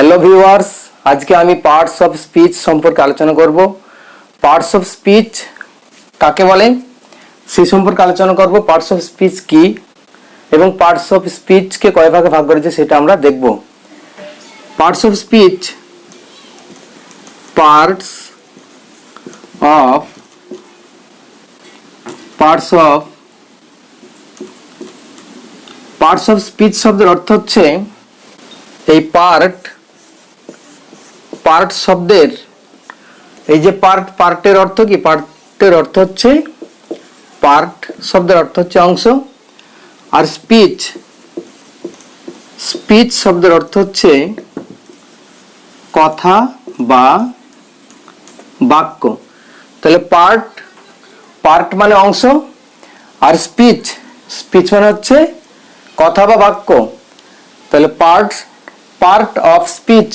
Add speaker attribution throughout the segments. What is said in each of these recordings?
Speaker 1: Hello viewers, আজকে আমি parts of speech সম্পর্কে আলোচনা করব। পার্টস অফ স্পিচ কাকে বলে সেই সম্পর্কে আলোচনা করব। পার্টস অফ স্পিচ কি এবং পার্টস অফ স্পিচকে কয় ভাগে ভাগ করেছে সেটা আমরা দেখব। Parts of speech, parts of speech শব্দের অর্থ হচ্ছে এই পার্ট শব্দের এই যে পার্টের অর্থ কি? পার্টের অর্থ হচ্ছে পার্ট শব্দের অর্থ হচ্ছে অংশ, আর স্পিচ শব্দের অর্থ হচ্ছে কথা বা বাক্য। তাহলে পার্ট মানে অংশ, আর স্পিচ মানে হচ্ছে কথা বা বাক্য। তাহলে পার্ট অফ স্পিচ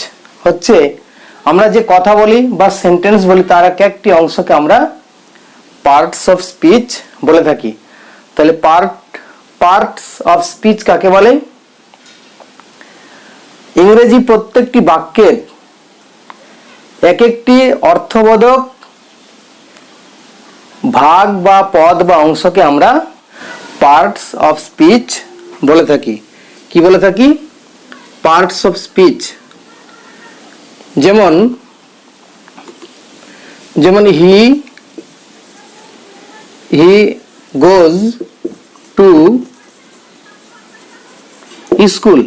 Speaker 1: হচ্ছে আমরা যে কথা বলি বা সেন্টেন্স বলি তার একটি অংশকে আমরা পার্টস অফ স্পিচ বলে থাকি। তাহলে পার্টস অফ স্পিচ কাকে বলে? ইংরেজি প্রত্যেকটি বাক্যের এক একটি অর্থবোধক ভাগ বা পদ বা অংশকে আমরা পার্টস অফ স্পিচ বলে থাকি। কি বলে থাকি? Parts of speech. যেমন he goes to school.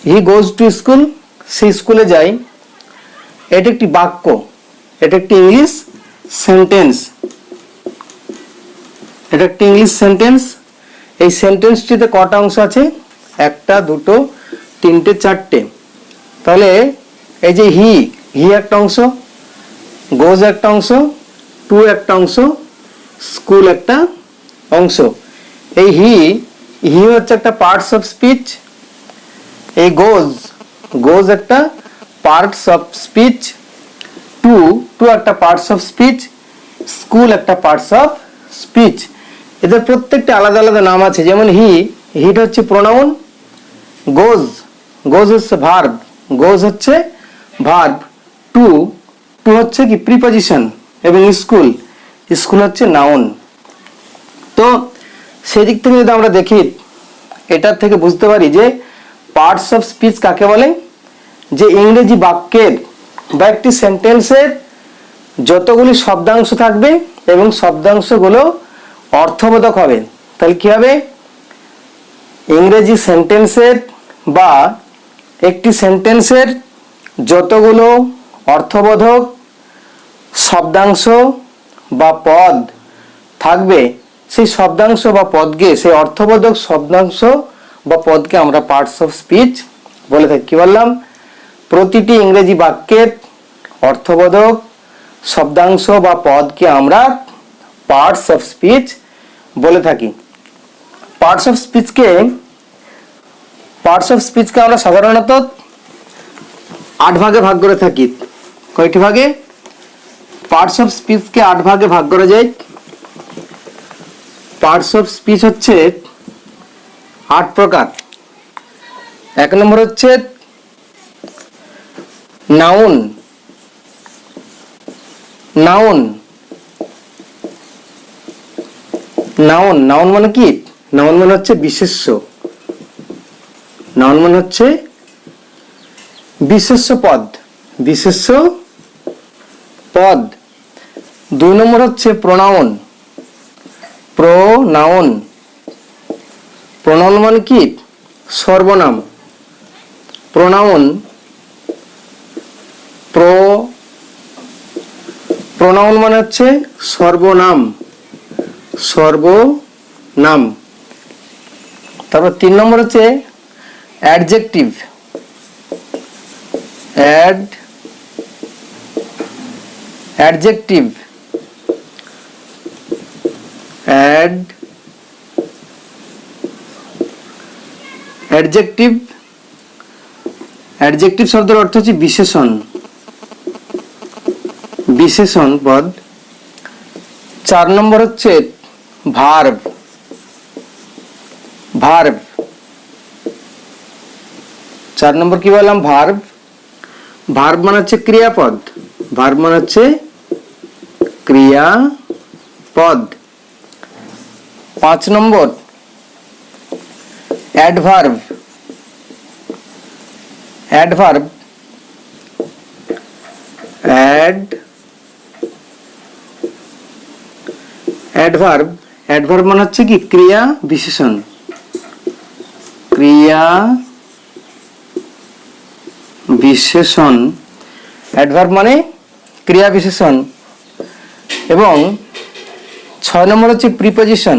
Speaker 1: He goes to school, সে স্কুলে যায়। এটা একটি বাক্য, এটা একটি ইংলিশ সেন্টেন্স। এই সেন্টেন্সটিতে কটা অংশ আছে? একটা, দুটো, তিনটে, চারটে। তাহলে এই যে হি একটা অংশ, গোজ একটা অংশ, টু একটা অংশ, স্কুল একটা অংশ। এই হি হচ্ছে একটা পার্টস অফ স্পিচ। এই গোজ একটা পার্টস অফ স্পিচ, টু একটা পার্টস অফ স্পিচ, স্কুল একটা পার্টস অফ স্পিচ। এদের প্রত্যেকটা আলাদা আলাদা নাম আছে। যেমন হিটা হচ্ছে প্রোনাউন, গোজ হচ্ছে ভার্ব, টু হচ্ছে কি প্রিপজিশন, এবং স্কুল হচ্ছে নাউন। তো সেই দিক থেকে যদি আমরা দেখি, এটার থেকে বুঝতে পারি যে পার্টস অফ স্পিচ কাকে বলে? যে ইংরেজি বাক্যের বা একটি সেন্টেন্সের যতগুলি শব্দাংশ থাকবে এবং শব্দাংশগুলো অর্থবোধক হবে। তাহলে কি হবে? ইংরেজি সেন্টেন্সের বা একটি সেন্টেন্সের যতগুলো অর্থবোধক শব্দাংশ বা পদ থাকবে, সেই শব্দাংশ বা পদকে, সেই অর্থবোধক শব্দাংশ বা পদকে আমরা পার্টস অফ স্পিচ বলে থাকি। কি বললাম? প্রতিটি ইংরেজি বাক্যের অর্থবোধক শব্দাংশ বা পদকে আমরা পার্টস অফ স্পিচ বলে থাকি। পার্টস অফ স্পিচকে আমরা সাধারণত 8 ভাগে ভাগ করে থাকি। কয়টি ভাগে? পার্টস অফ স্পিচকে 8 ভাগে ভাগ করা যায়। পার্টস অফ স্পিচ হচ্ছে 8 প্রকার। 1 নম্বর হচ্ছে নাউন মানে কি? নাউন মানে হচ্ছে বিশেষ্য। নাউন মানে হচ্ছে বিশেষ্য পদ। 2 নম্বর হচ্ছে প্রোনাউন মানে কি? সর্বনাম। প্রোনাউন মানে হচ্ছে সর্বনাম। তারপর 3 নম্বর হচ্ছে অ্যাডজেক্টিভ। অ্যাডজেক্টিভ শব্দের অর্থ হচ্ছে বিশেষণ পদ। 4 নম্বর হচ্ছে ভার্ব। 4 নম্বর কি বললাম? ভার্ব। ভার্ব মানে হচ্ছে ক্রিয়াপদ, ভার্ব মানে হচ্ছে ক্রিয়াপদ। 5 নম্বর অ্যাডভার্ব। অ্যাডভার্ব অ্যাডভার্ব মানে হচ্ছে কি ক্রিয়া বিশেষণ, ক্রিয়া বিশেষণ। অ্যাডভার্ব মানে ক্রিয়া বিশেষণ। এবং 6 নম্বর হচ্ছে প্রিপজিশন।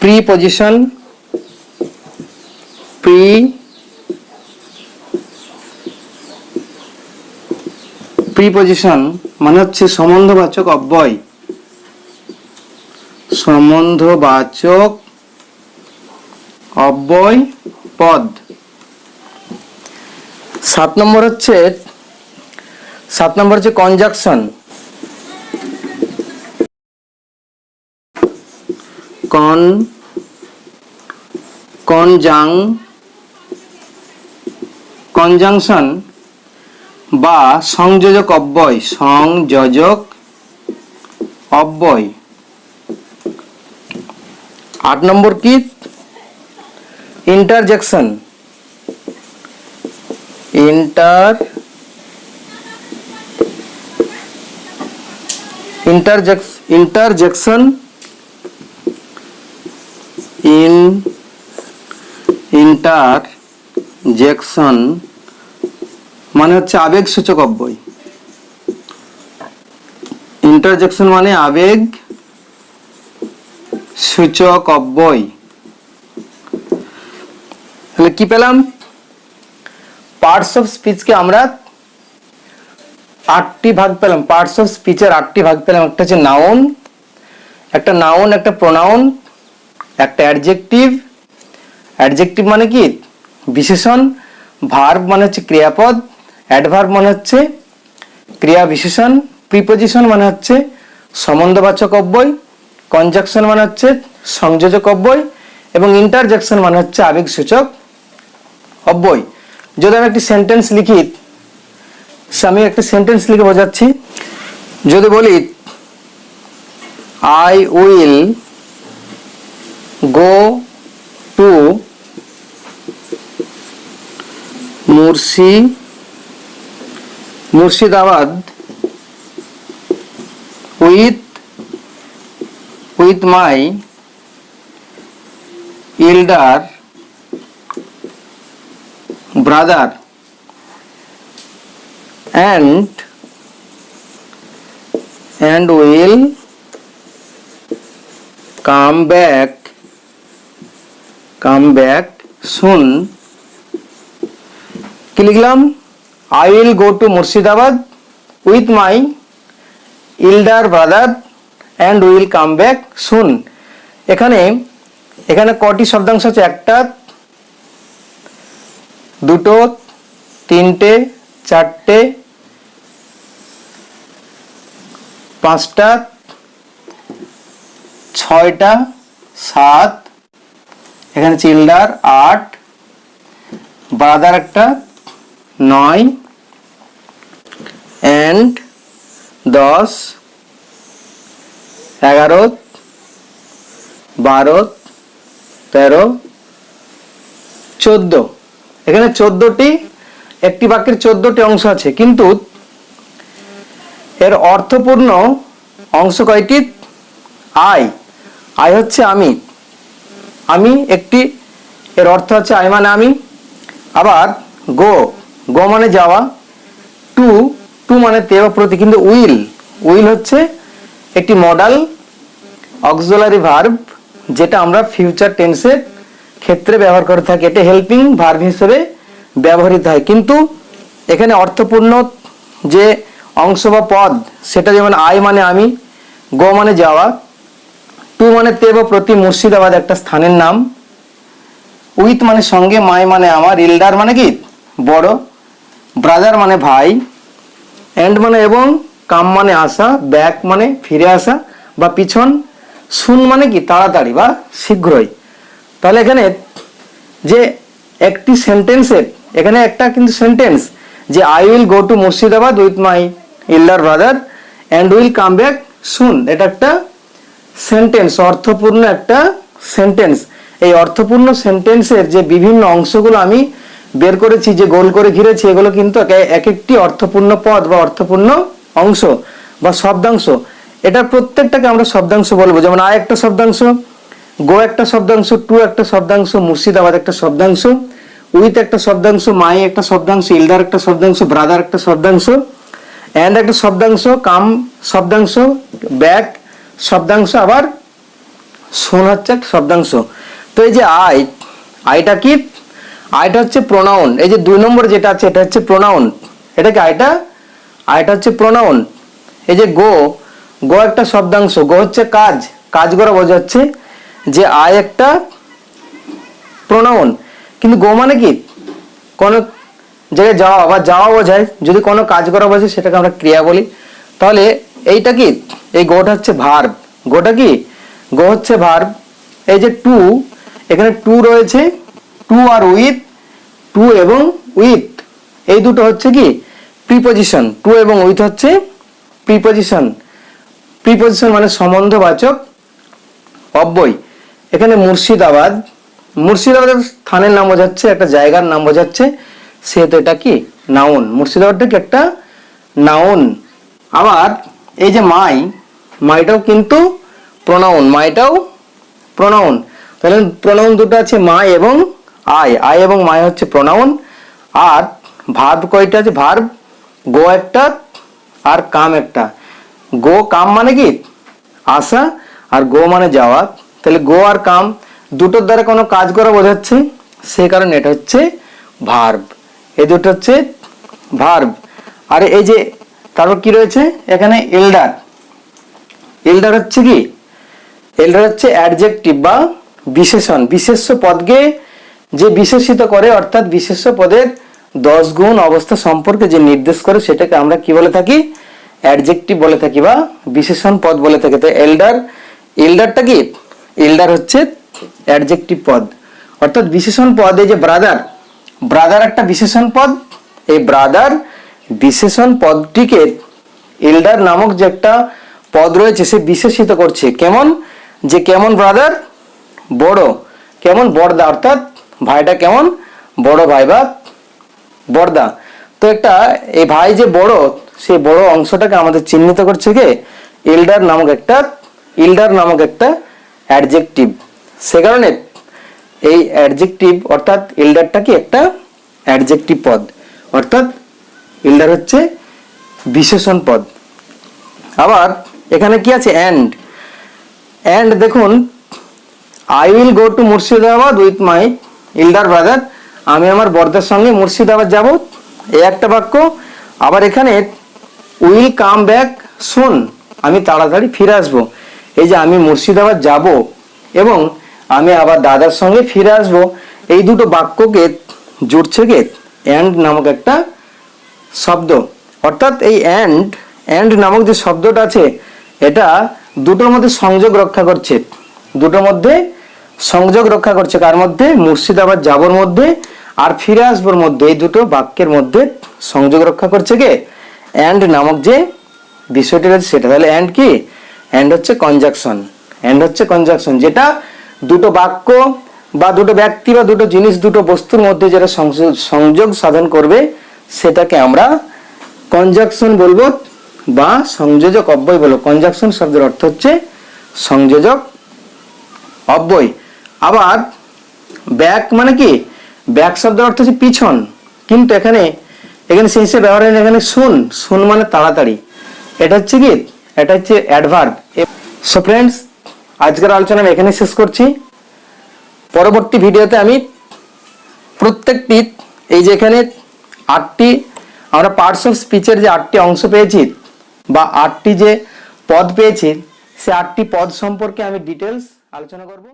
Speaker 1: প্রিপজিশন প্রিপজিশন মানে হচ্ছে সম্বন্ধবাচক অব্যয়, সম্বন্ধবাচক অব্যয় পদ। 7 নম্বর হচ্ছে কনজাংশন। কনজাংশন বা সংযোজক অব্যয়, সংযোজক অব্যয়। 8 নম্বর কি ইন্টারজেকশন। ইন্টারজেকশন মানে হচ্ছে আবেগ সূচক অব্যয়। ইন্টারজেকশন মানে আবেগ সূচক অব্যয়। তাহলে কি পেলাম? পার্টস অফ স্পিচকে আমরা 8টি ভাগ পেলাম। পার্টস অফ স্পিচের 8টি ভাগ পেলাম। একটা হচ্ছে নাউন, একটা প্রোনাউন, একটা অ্যাডজেক্টিভ মানে কি বিশেষণ, ভার্ব মানে হচ্ছে ক্রিয়াপদ, অ্যাডভার্ব মানে হচ্ছে ক্রিয়া বিশেষণ, প্রিপজিশন মানে হচ্ছে সম্বন্ধবাচক অব্যয়, কনজাংশন মানে হচ্ছে সংযোজক অব্যয় এবং ইন্টারজেকশন মানে হচ্ছে আবেগসূচক অব্যয়। যদি আমি একটি সেন্টেন্স লিখি, আমি একটা সেন্টেন্স লিখে বোঝাচ্ছি। যদি বলি I will go to Murshidabad with my elder brother and will come back soon। কি লিখলাম? I will go to Murshidabad with my elder brother and will come back soon। এখানে কটি শব্দাংশ আছে? একটা, দুটো, তিনটে, চারটে, পাঁচটা, ছয়টা, সাত, এখানে চিল্ডার 8, ব্রাদার একটা 9 and 10, 11, 12, 13, 14। এখানে 14টি, একটি বাক্যের 14টি অংশ আছে, কিন্তু এর অর্থপূর্ণ অংশ কয়টি? আই হচ্ছে আমি একটি, এর অর্থ হচ্ছে আই মানে আমি। আবার গো মানে যাওয়া, টু মানে তে বা প্রতি, কিন্তু উইল হচ্ছে একটি মডাল অক্সিলারি ভার্ব, যেটা আমরা ফিউচার টেন্সের ক্ষেত্রে ব্যবহার করে থাকি। এটা হেল্পিং ভার্ব হিসেবে ব্যবহৃত হয়, কিন্তু এখানে অর্থপূর্ণ যে অংশ বা পদ, সেটা যেমন আই মানে আমি, গো মানে যাওয়া, টু মানে তে বা প্রতি, মুর্শিদাবাদ একটা স্থানের নাম, উইথ মানে সঙ্গে, মাই মানে আমার, এল্ডার মানে কি বড়, ব্রাদার মানে ভাই, এন্ড মানে এবং, কাম মানে আসা, ব্যাক মানে ফিরে আসা বা পিছন, সুন মানে কি তাড়াতাড়ি বা শীঘ্রই। তাহলে এখানে যে একটি সেন্টেন্সের, এখানে একটা কিন্তু সেন্টেন্স যে I will go to Murshidabad with my elder brother and will come back soon, এটা একটা সেন্টেন্স, অর্থপূর্ণ একটা সেন্টেন্স। এই অর্থপূর্ণ সেন্টেন্সের যে বিভিন্ন অংশগুলো আমি বের করেছি, যে গোল করে ঘিরেছি, এগুলো কিন্তু এক একটি অর্থপূর্ণ পদ বা অর্থপূর্ণ অংশ বা শব্দাংশ। এটা প্রত্যেকটাকে আমরা শব্দাংশ বলবো। যেমন আই একটা শব্দাংশ, গো একটা শব্দাংশ, টু একটা শব্দাংশ, মুর্শিদাবাদ একটা শব্দাংশ, উইথ একটা শব্দাংশ, মাই একটা শব্দাংশ, এল্ডার একটা শব্দাংশ, ব্রাদার একটা শব্দাংশ, অ্যান্ড একটা শব্দাংশ, কাম শব্দাংশ, ব্যাক শব্দাংশ, আবার শোন হচ্ছে একটা শব্দাংশ। তো এই যে আইটা কি? আইটা হচ্ছে প্রোনাউন। এই যে 2 নম্বর যেটা আছে এটা হচ্ছে প্রোনাউন। এটা কি আইটা হচ্ছে প্রোনাউন। এই যে গো একটা শব্দাংশ, গো হচ্ছে কাজ করা বোঝাচ্ছে, যে আই একটা প্রোনাউন। কিন্তু গো মানে কি? কোনো জায়গায় যাওয়া বা যাওয়া বোঝায়। যদি কোনো কাজ করা বোঝায় সেটাকে আমরা ক্রিয়া বলি। তাহলে এইটা কি? এই গোটা হচ্ছে ভার্ব। গোটা কি? গো হচ্ছে ভার্ব। এই যে টু, এখানে টু রয়েছে, টু আর উইথ, টু এবং উইথ এই দুটো হচ্ছে কি? প্রিপজিশন। টু এবং উইথ হচ্ছে প্রিপজিশন। প্রিপজিশন মানে সম্বন্ধবাচক অব্যয়। এখানে মুর্শিদাবাদের স্থানের নাম বোঝাচ্ছে, একটা জায়গার নাম বোঝাচ্ছে, সেহেতু এটা কি? নাউন। মুর্শিদাবাদটা কি? একটা নাউন। আবার এই যে মাইটাও কিন্তু প্রোনাউন। মাইটাও প্রোনাউন। তাহলে প্রোনাউন দুটো আছে, মাই এবং আই এবং মাই হচ্ছে প্রোনাউন। আর ভার্ব কয়টা আছে? ভার্ব গো একটা আর কাম একটা। গো কাম মানে কি? আসা, আর গো মানে যাওয়া। তাহলে গো আর কাম দুটোর দ্বারা কোনো কাজ করা বোঝাচ্ছে, সেই কারণে এটা হচ্ছে ভার্ব। এই দুটো হচ্ছে ভার্ব। আর এই যে তারপর কি রয়েছে এখানে? এল্ডার হচ্ছে কি? এল্ডার হচ্ছে অ্যাডজেক্টিভ বা বিশেষণ। বিশেষ্য পদকে যে বিশেষিত করে, অর্থাৎ বিশেষ্য পদের 10 গুণ অবস্থা সম্পর্কে যে নির্দেশ করে, সেটাকে আমরা কি বলে থাকি? অ্যাডজেক্টিভ বলে থাকি বা বিশেষণ পদ বলে থাকি। তো এল্ডারটা কি? এল্ডার হচ্ছে অ্যাডজেক্টিভ পদ, অর্থাৎ বিশেষণ পদ। এই যে ব্রাদার একটা বিশেষণ পদ। এই ব্রাদার বিশেষণ পদটিকে এল্ডার নামক যে একটা পদ রয়েছে সে বিশেষিত করছে। কেমন? যে কেমন ব্রাদার? বড়। কেমন? বড়দা। অর্থাৎ ভাইটা কেমন? বড় ভাই বা বড়দা। তো একটা এই ভাই যে বড়, সেই বড় অংশটাকে আমাদের চিহ্নিত করছে কে? এল্ডার নামক একটা অ্যাডজেক্টিভ। সে কারণে এই অ্যাডজেক্টিভ অর্থাৎ এল্ডারটা কি? একটা অ্যাডজেক্টিভ পদ, অর্থাৎ এল্ডার হচ্ছে বিশেষণ পদ। আবার এখানে কি আছে? অ্যান্ড দেখুন, I will go to Murshidabad with my elder brother. আমি আমার বড়দার সঙ্গে মুর্শিদাবাদ যাব, এই একটা বাক্য। আবার এখানে উইল কাম ব্যাক সুন, আমি তাড়াতাড়ি ফিরে আসবো। এই যে আমি মুর্শিদাবাদ যাব এবং আমি আবার দাদার সঙ্গে ফিরে আসবো, এই দুটো বাক্যকে জুড়ছে কে? অ্যান্ড নামক একটা শব্দ। অর্থাৎ এই অ্যান্ড নামক যে শব্দটা আছে, এটা দুটোর মধ্যে সংযোগ রক্ষা করছে। দুটোর মধ্যে সংযোগ রক্ষা করছে। কার মধ্যে? মুর্শিদাবাদ যাবোর মধ্যে আর ফিরে আসবোর মধ্যে। এই দুটো বাক্যের মধ্যে সংযোগ রক্ষা করছে কে? অ্যান্ড নামক যে বিষয়টি রয়েছে সেটা। তাহলে অ্যান্ড কি? অ্যান্ড হচ্ছে কনজাংশন। যেটা দুটো বাক্য বা দুটো ব্যক্তি বা দুটো জিনিস, দুটো বস্তুর মধ্যে যেটা সংযোগ সাধন করবে, সেটাকে আমরা কনজাংশন বলবো বা সংযোজক অব্যয় বলবো। কনজাংশন শব্দের অর্থ হচ্ছে সংযোজক অব্যয়। আবার ব্যাক মানে কি? ব্যাক শব্দের অর্থ হচ্ছে পিছন, কিন্তু এখানে সেই হিসেবে ব্যবহার হয়। এখানে শুন মানে তাড়াতাড়ি। এটা হচ্ছে কি? এটা হচ্ছে অ্যাডভার্ব। সো ফ্রেন্ডস, আজকের আলোচনা আমি এখানে শেষ করছি। পরবর্তী ভিডিওতে আমি প্রত্যেকটি এই যে এখানে 8টি আমরা পার্টস অফ স্পিচের যে 8টি অংশ পেয়েছি বা 8টি যে পদ পেয়েছি, সে 8টি পদ সম্পর্কে আমি ডিটেলস আলোচনা করব।